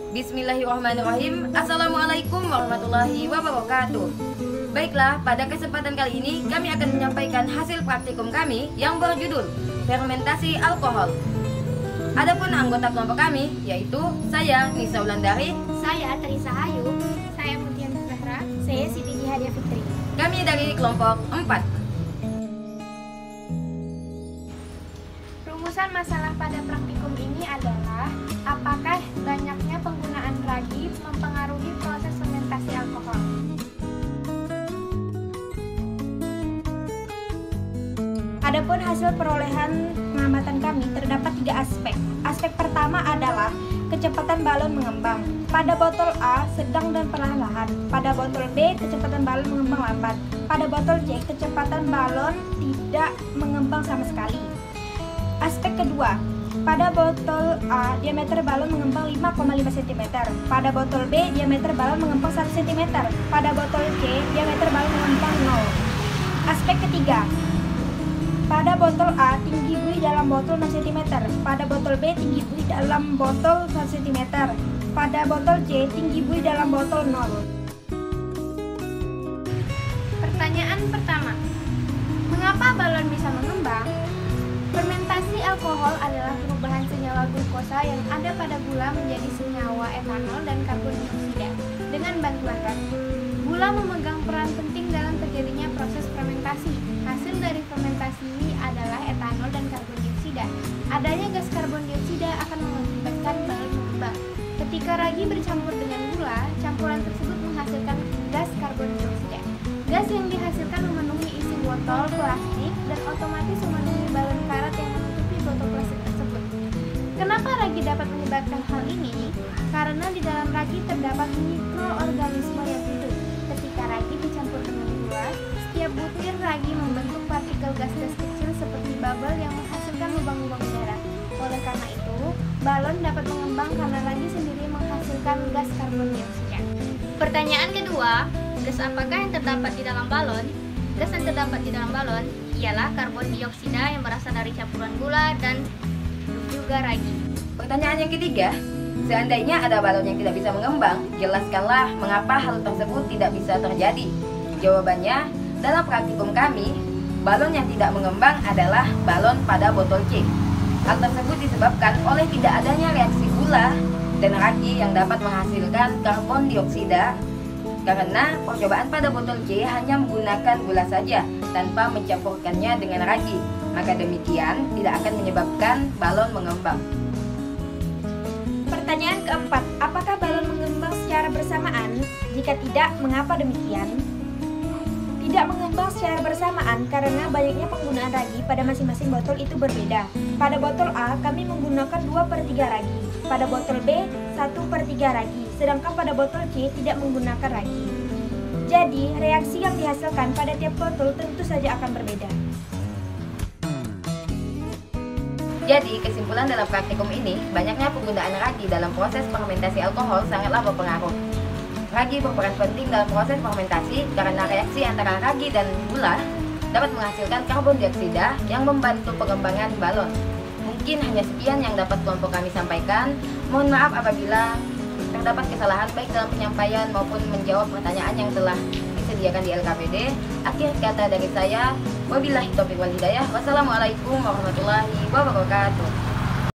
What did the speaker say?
Bismillahirrahmanirrahim. Assalamualaikum warahmatullahi wabarakatuh. Baiklah, pada kesempatan kali ini kami akan menyampaikan hasil praktikum kami yang berjudul fermentasi alkohol. Adapun anggota kelompok kami yaitu saya Nisa Wulandari, saya Teresa Hayu, saya Mutia Zahra, saya Siti Hadia Fitri. Kami dari kelompok 4. Rumusan masalah pada praktikum ini adalah apakah banyaknya penggunaan ragi mempengaruhi proses fermentasi alkohol. Adapun hasil perolehan pengamatan kami terdapat 3 aspek. Aspek pertama adalah kecepatan balon mengembang. Pada botol A sedang dan perlahan-lahan. Pada botol B kecepatan balon mengembang lambat. Pada botol C kecepatan balon tidak mengembang sama sekali. Aspek kedua, pada botol A diameter balon mengembang 5,5 cm. Pada botol B diameter balon mengembang 1 cm. Pada botol C diameter balon mengembang 0. Aspek ketiga, pada botol A tinggi buih dalam botol 6 cm. Pada botol B tinggi buih dalam botol 1 cm. Pada botol C tinggi buih dalam botol 0. Pertanyaan pertama, mengapa balon bisa mengembang? Fermentasi alkohol adalah perubahan senyawa glukosa yang ada pada gula menjadi senyawa etanol dan karbon dioksida dengan bantuan ragi. Gula memegang peran penting dalam terjadinya proses fermentasi. Hasil dari fermentasi adalah etanol dan karbon dioksida. Adanya gas karbon dioksida akan mengakibatkan balon mengembang. Ketika ragi bercampur dengan gula, campuran tersebut menghasilkan gas karbon dioksida. Gas yang dihasilkan memenuhi isi botol plastik dan otomatis memenuhi balon karet yang menutupi botol plastik tersebut. Kenapa ragi dapat menyebabkan hal ini? Karena di dalam ragi terdapat mikroorganisme yang hidup. Ketika ragi dicampur dengan gula, setiap butir ragi membentuk partikel gas-gas kecil seperti bubble yang menghasilkan lubang-lubang udara. Oleh karena itu, balon dapat mengembang karena ragi sendiri menghasilkan gas karbon dioksida. Pertanyaan kedua, gas apakah yang terdapat di dalam balon? Gas yang terdapat di dalam balon ialah karbon dioksida yang berasal dari campuran gula dan juga ragi. Pertanyaan yang ketiga, seandainya ada balon yang tidak bisa mengembang, jelaskanlah mengapa hal tersebut tidak bisa terjadi. Jawabannya, dalam praktikum kami, balon yang tidak mengembang adalah balon pada botol C. Hal tersebut disebabkan oleh tidak adanya reaksi gula dan ragi yang dapat menghasilkan karbon dioksida karena percobaan pada botol C hanya menggunakan gula saja tanpa mencampurkannya dengan ragi. Maka demikian tidak akan menyebabkan balon mengembang. Pertanyaan keempat, apakah balon mengembang secara bersamaan? Jika tidak, mengapa demikian? Tidak mengembang secara bersamaan karena banyaknya penggunaan ragi pada masing-masing botol itu berbeda. Pada botol A, kami menggunakan 2/3 ragi. Pada botol B, 1/3 ragi. Sedangkan pada botol C tidak menggunakan ragi. Jadi, reaksi yang dihasilkan pada tiap botol tentu saja akan berbeda. Jadi, kesimpulan dalam praktikum ini, banyaknya penggunaan ragi dalam proses fermentasi alkohol sangatlah berpengaruh. Ragi berperan penting dalam proses fermentasi karena reaksi antara ragi dan gula dapat menghasilkan karbon dioksida yang membantu pengembangan balon. Mungkin hanya sekian yang dapat kelompok kami sampaikan. Mohon maaf apabila terdapat kesalahan baik dalam penyampaian maupun menjawab pertanyaan yang telah disediakan di LKPD. Akhir kata dari saya, wabillahi taufiq wal hidayah. Wassalamualaikum warahmatullahi wabarakatuh.